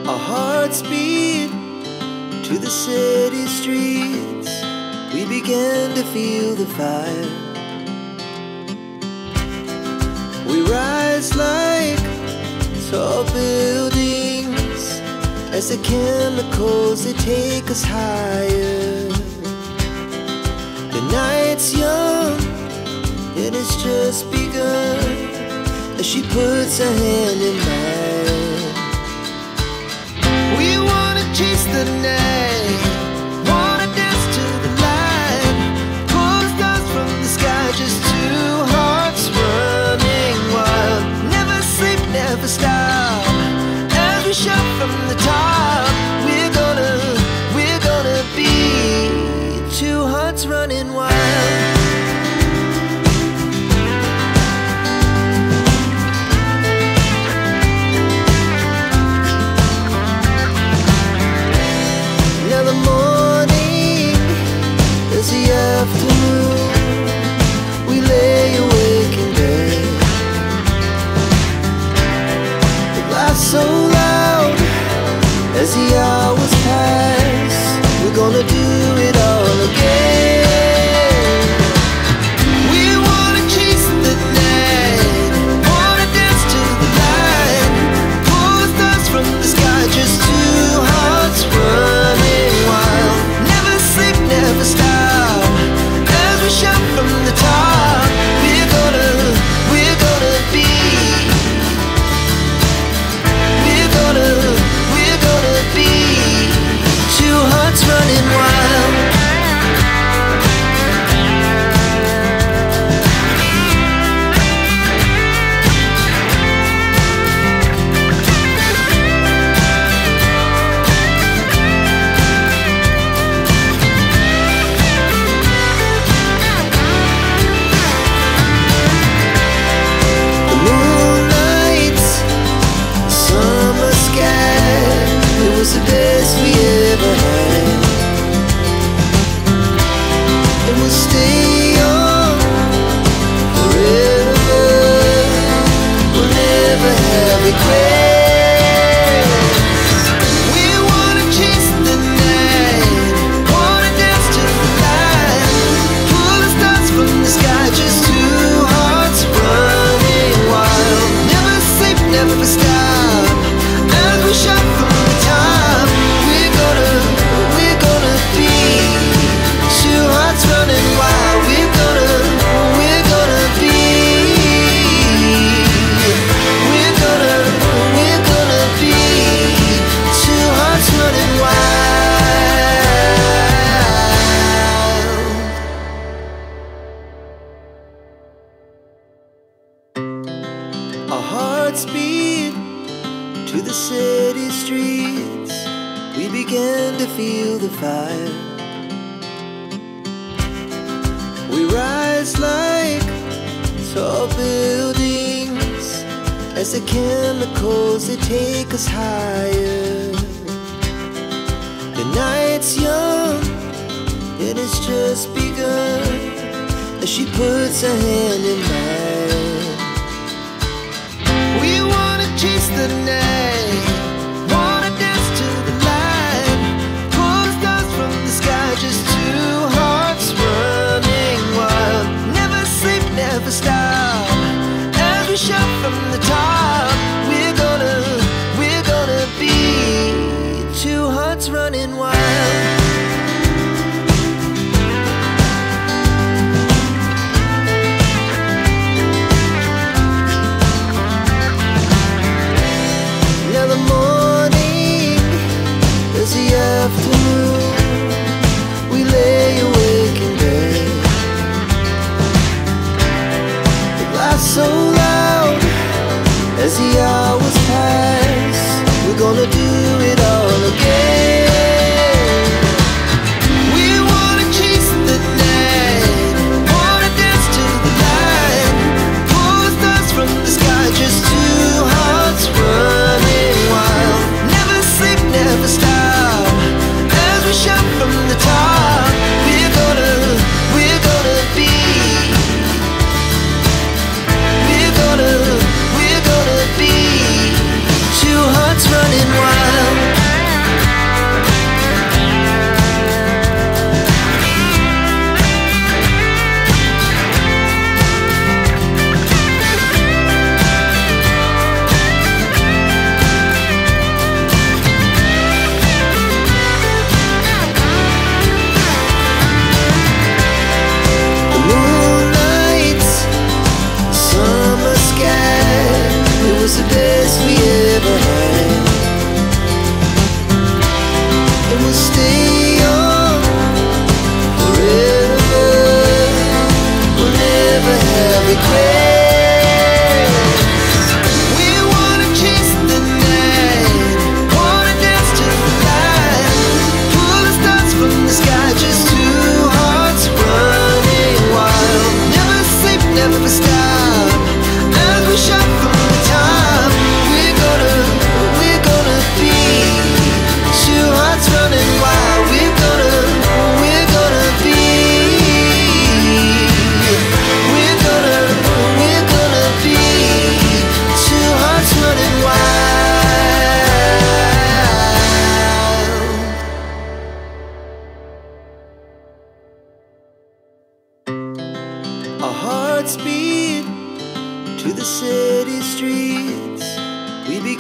Our hearts beat to the city streets. We began to feel the fire. We rise like tall buildings as the chemicals, they take us higher. The night's young and it's just begun as she puts her hand in mine. We wanna chase the night, wanna dance to the light, pull the stars from the sky, just two hearts running wild. Never sleep, never stop, as we shout from the top. We're gonna be two hearts running wild. Now the morning is the afternoon. We lay awake in bed. The laughs so loud as the hours pass. We're gonna do it all again. We wanna chase the night, wanna dance to the light, pull the stars from the sky, just two hearts running wild. Never sleep, never stop, as we shout from the top. We're gonna be, we're gonna be two hearts running wild. The moonlight, summer sky, it was the best we ever had. And we'll stay on forever. We'll never have regrets. We wanna chase the night, wanna dance to the light, pull the stars from the sky, just two hearts running wild. Never sleep, never stop, as we shout from the top. We're gonna be two hearts running wild. We're gonna be, we're gonna be two hearts running wild. Our hearts beat to the city streets. We began to feel the fire. We rise like tall buildings as the chemicals, they take us higher. The night's young and it's just begun as she puts her hand in mine. We wanna chase the night, wanna dance to the light, pull the stars from the sky, just two hearts running wild. Never sleep, never stop, as we shout from the top. We're gonna be two hearts running wild.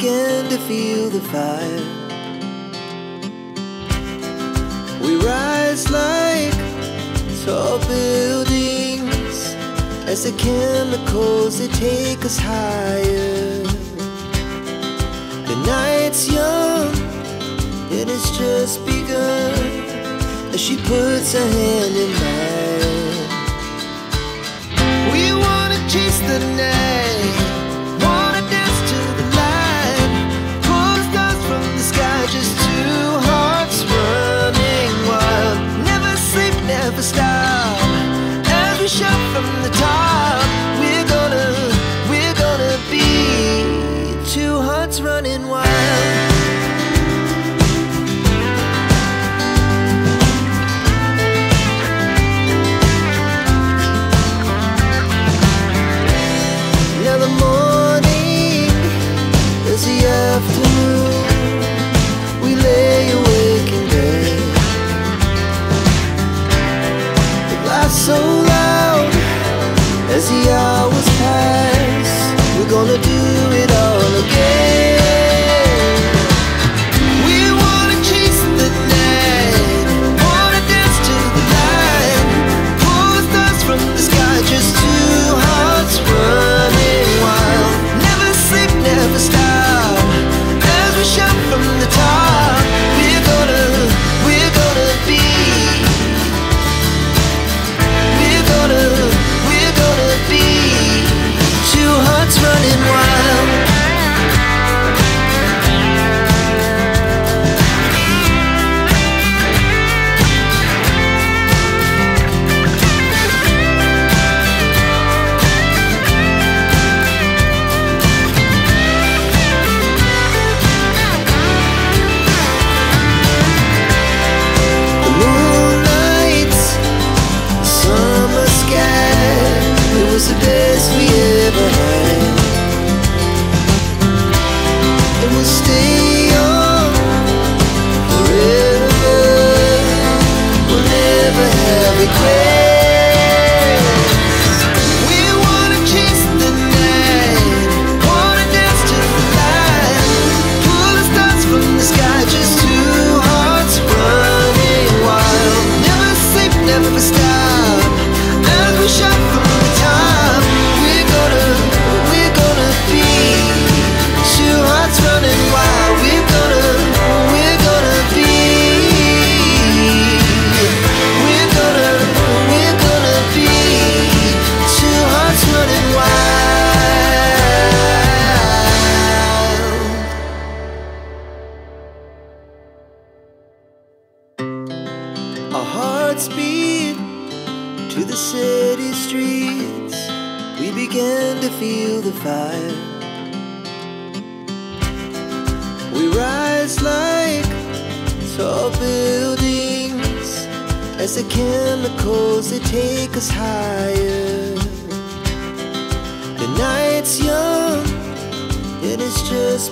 began to feel the fire. We rise like tall buildings as the chemicals, they take us higher. The night's young, it has just begun, as she puts her hand in mine. We wanna chase the night, wanna dance to the light, pull the stars from the sky, just two hearts running wild. Never sleep, never stop, as we shout from the top. We're gonna be two hearts running wild. Afternoon, we lay awake in bed. It laughs so loud as the hours pass. We're gonna do it all again. We wanna chase the night, wanna dance to the light, pull the stars from the sky, just two hearts running wild. Never sleep, never stop, shout from the top. We're gonna be, we're gonna be two hearts running wild. The best we ever had, and we'll stay on forever. We'll never have regrets. We wanna chase the night, wanna dance to the light, pull the stars from the sky, just two hearts running wild. Never sleep, never stop, as we shout from the top. Running wild, we're gonna be, we're gonna be two hearts running wild. Our hearts beat to the city streets. We began to feel the fire. We rise like tall buildings as the chemicals, they take us higher. The night's young, it is just